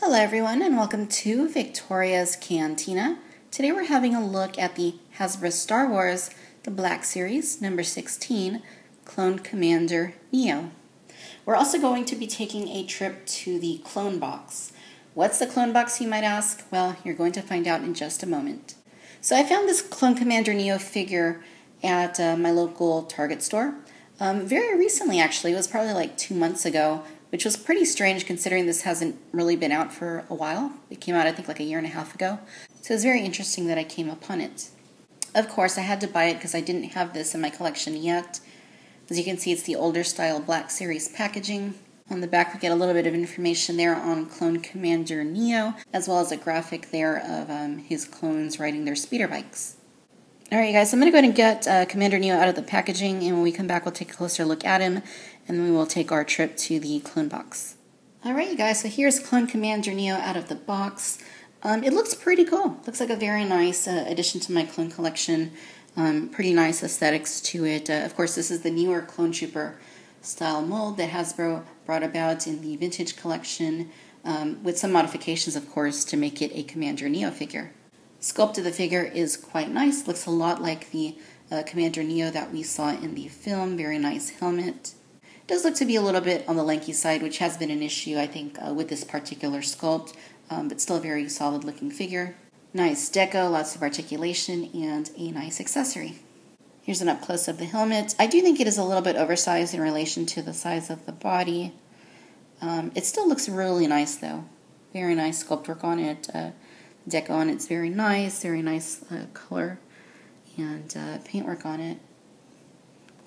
Hello everyone and welcome to Victoria's Cantina. Today we're having a look at the Hasbro Star Wars The Black Series number 16, Clone Commander Neyo. We're also going to be taking a trip to the Clone Box. What's the Clone Box, you might ask? Well, you're going to find out in just a moment. So I found this Clone Commander Neyo figure at my local Target store. Very recently actually, it was probably like 2 months ago, which was pretty strange considering this hasn't really been out for a while. It came out I think like a year and a half ago. So it was very interesting that I came upon it. Of course, I had to buy it because I didn't have this in my collection yet. As you can see, it's the older style Black Series packaging. On the back we get a little bit of information there on Clone Commander Neyo, as well as a graphic there of his clones riding their speeder bikes. Alright guys, so I'm going to go ahead and get Commander Neyo out of the packaging, and when we come back we'll take a closer look at him, and then we will take our trip to the Clone Box. Alright you guys, so here's Clone Commander Neyo out of the box. It looks pretty cool. Looks like a very nice addition to my clone collection. Pretty nice aesthetics to it. Of course, this is the newer Clone Trooper style mold that Hasbro brought about in the vintage collection, with some modifications of course to make it a Commander Neyo figure. Sculpt of the figure is quite nice. Looks a lot like the Commander Neyo that we saw in the film. Very nice helmet. Does look to be a little bit on the lanky side, which has been an issue I think with this particular sculpt, but still a very solid looking figure. Nice deco, lots of articulation, and a nice accessory. Here's an up close of the helmet. I do think it is a little bit oversized in relation to the size of the body. It still looks really nice though. Very nice sculpt work on it. Deco on it's very nice color, and paintwork on it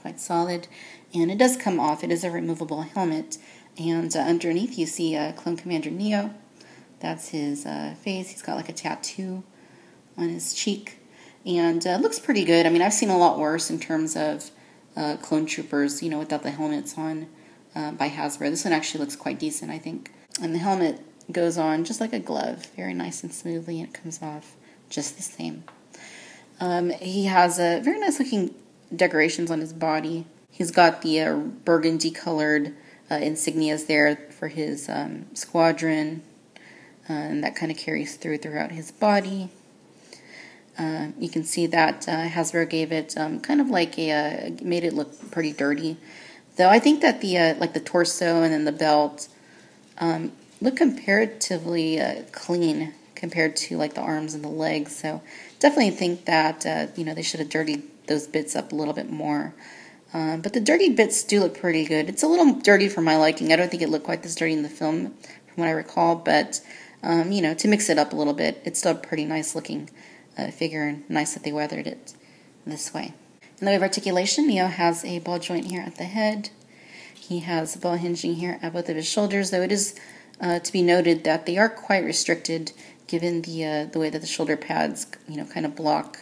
quite solid, and it does come off. It is a removable helmet, and underneath you see Clone Commander Neyo. That's his face. He's got like a tattoo on his cheek, and looks pretty good. I mean, I've seen a lot worse in terms of clone troopers, without the helmets on by Hasbro. This one actually looks quite decent, I think, and the helmet goes on just like a glove, very nice and smoothly, and it comes off just the same. He has a very nice looking decorations on his body. He's got the burgundy colored insignias there for his squadron, and that kind of carries throughout his body. You can see that Hasbro gave it kind of like made it look pretty dirty, though I think that the like the torso and then the belt look comparatively clean compared to like the arms and the legs. So definitely think that they should have dirtied those bits up a little bit more. But the dirty bits do look pretty good. It's a little dirty for my liking. I don't think it looked quite this dirty in the film, from what I recall. But to mix it up a little bit, it's still a pretty nice looking figure, and nice that they weathered it this way. In the way of articulation, Neyo has a ball joint here at the head. He has ball hinging here at both of his shoulders, though it is to be noted that they are quite restricted given the way that the shoulder pads kind of block.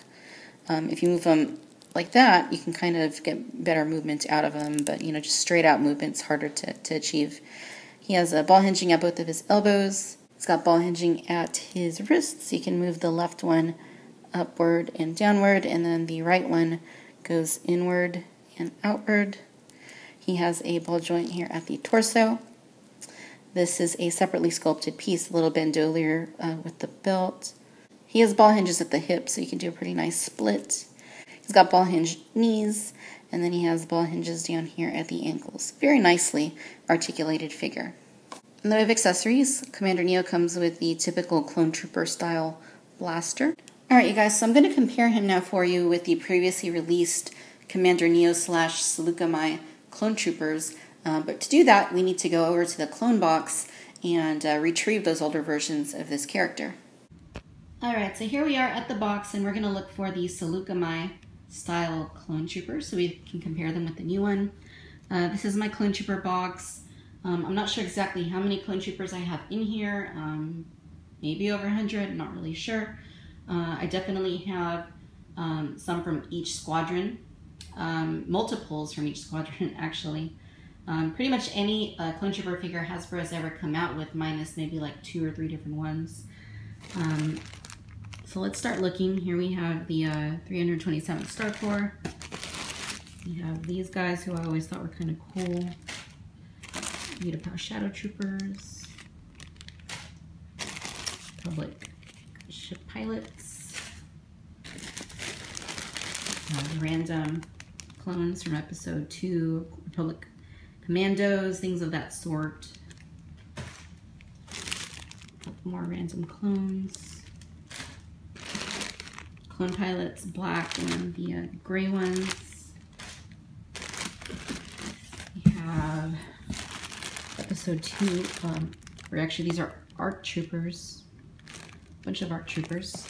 If you move them like that, you can kind of get better movement out of them, but just straight out movement's harder to achieve. He has a ball hinging at both of his elbows. He's got ball hinging at his wrists. You can move the left one upward and downward, and then the right one goes inward and outward. He has a ball joint here at the torso. This is a separately sculpted piece, a little bandolier with the belt. He has ball hinges at the hips, so you can do a pretty nice split. He's got ball hinged knees, and then he has ball hinges down here at the ankles. Very nicely articulated figure. In the way of accessories, Commander Neyo comes with the typical Clone Trooper style blaster. Alright you guys, so I'm going to compare him now for you with the previously released Commander Neyo / Saluka Mai Clone Troopers. But to do that, we need to go over to the Clone Box and retrieve those older versions of this character. Alright, so here we are at the box, and we're going to look for the Saluka Mai style Clone Troopers so we can compare them with the new one. This is my Clone Trooper box. I'm not sure exactly how many Clone Troopers I have in here. Maybe over 100, not really sure. I definitely have some from each squadron. Multiples from each squadron, actually. Pretty much any Clone Trooper figure Hasbro has ever come out with, minus maybe like 2 or 3 different ones. So let's start looking. Here we have the 327th Star Corps. We have these guys who I always thought were kind of cool. Utah Shadow Troopers. Republic ship pilots. Random clones from episode 2, Republic Commandos, things of that sort. More random clones. Clone pilots, black, and the gray ones. We have episode 2, or actually these are ARC troopers, a bunch of ARC troopers.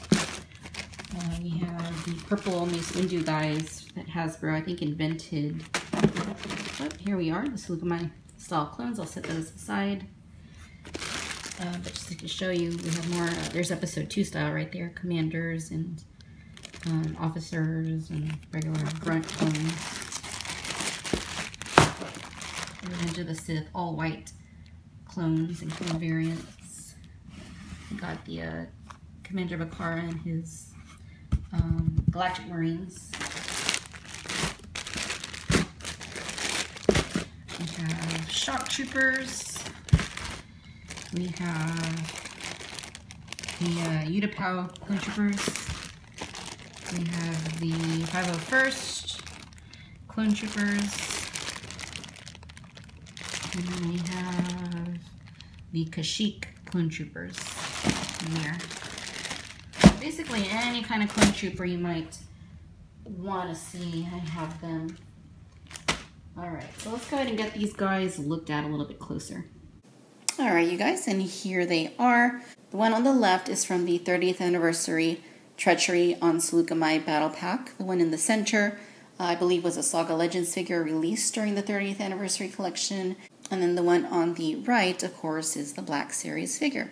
We have the purple Mace Windu guys that Hasbro, I think, invented. Oh, here we are, the Salukama style clones. I'll set those aside. But just to show you, we have more, there's episode 2 style right there, commanders and officers and regular grunt clones. Revenge of the Sith, all white clones and clone variants. We got the Commander Bakara and his Galactic Marines. We have Shock Troopers. We have the Utapau Clone Troopers. We have the 501st Clone Troopers. And then we have the Kashyyyk Clone Troopers in there. Basically, any kind of clone trooper you might want to see, I have them. Alright, so let's go ahead and get these guys looked at a little bit closer. Alright, you guys, and here they are. The one on the left is from the 30th anniversary Treachery on Salukama Battle Pack. The one in the center, I believe, was a Saga Legends figure released during the 30th anniversary collection. And then the one on the right, of course, is the Black Series figure.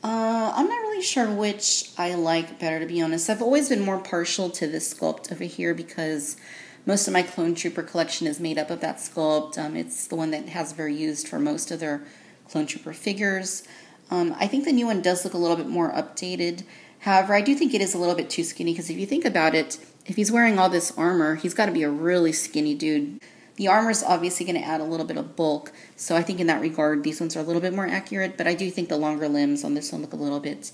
I'm not really sure which I like better, to be honest. I've always been more partial to this sculpt over here because most of my Clone Trooper collection is made up of that sculpt. It's the one that Hasbro used for most of their Clone Trooper figures. I think the new one does look a little bit more updated. However, I do think it is a little bit too skinny because if you think about it, if he's wearing all this armor, he's got to be a really skinny dude. The armor is obviously going to add a little bit of bulk, so I think in that regard, these ones are a little bit more accurate, but I do think the longer limbs on this one look a little bit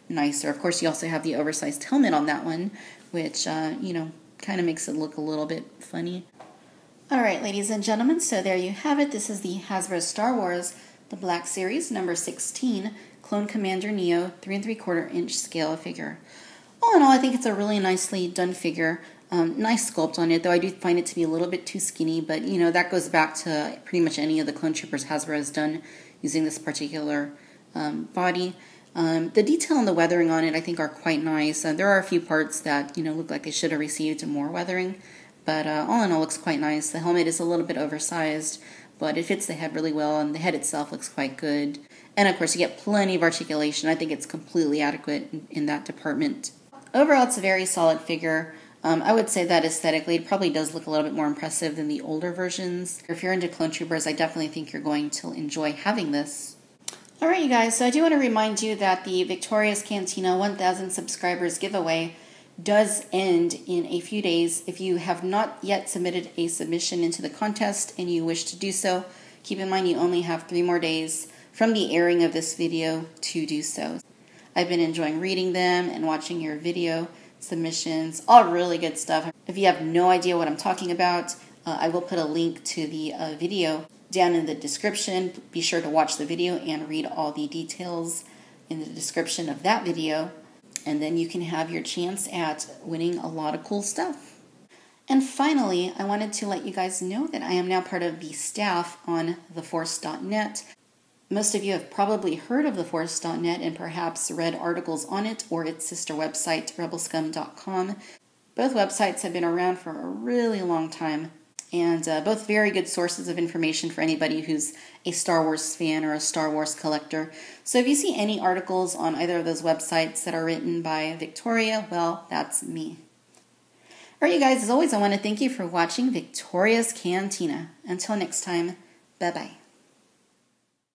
nicer. Of course, you also have the oversized helmet on that one, which, you know, kind of makes it look a little bit funny. Alright, ladies and gentlemen, so there you have it. This is the Hasbro Star Wars, the Black Series, number 16, Clone Commander Neyo, 3 3/4 inch scale figure. All in all, I think it's a really nicely done figure. Nice sculpt on it, though I do find it to be a little bit too skinny, but, you know, that goes back to pretty much any of the Clone Troopers Hasbro has done using this particular body. The detail and the weathering on it, I think, are quite nice. There are a few parts that, you know, look like they should have received more weathering, but all in all, looks quite nice. The helmet is a little bit oversized, but it fits the head really well, and the head itself looks quite good. And, of course, you get plenty of articulation. I think it's completely adequate in that department. Overall, it's a very solid figure. I would say that aesthetically, it probably does look a little bit more impressive than the older versions. If you're into Clone Troopers, I definitely think you're going to enjoy having this. Alright, you guys, so I do want to remind you that the Victorious Cantina 1000 subscribers giveaway does end in a few days. If you have not yet submitted a submission into the contest and you wish to do so, keep in mind you only have 3 more days from the airing of this video to do so. I've been enjoying reading them and watching your video submissions, all really good stuff. If you have no idea what I'm talking about, I will put a link to the video down in the description. Be sure to watch the video and read all the details in the description of that video, and then you can have your chance at winning a lot of cool stuff. And finally, I wanted to let you guys know that I am now part of the staff on theforce.net. Most of you have probably heard of theforce.net and perhaps read articles on it or its sister website, rebelscum.com. Both websites have been around for a really long time, and both very good sources of information for anybody who's a Star Wars fan or a Star Wars collector. So if you see any articles on either of those websites that are written by Victoria, well, that's me. All right, you guys, as always, I want to thank you for watching Victoria's Cantina. Until next time, bye-bye.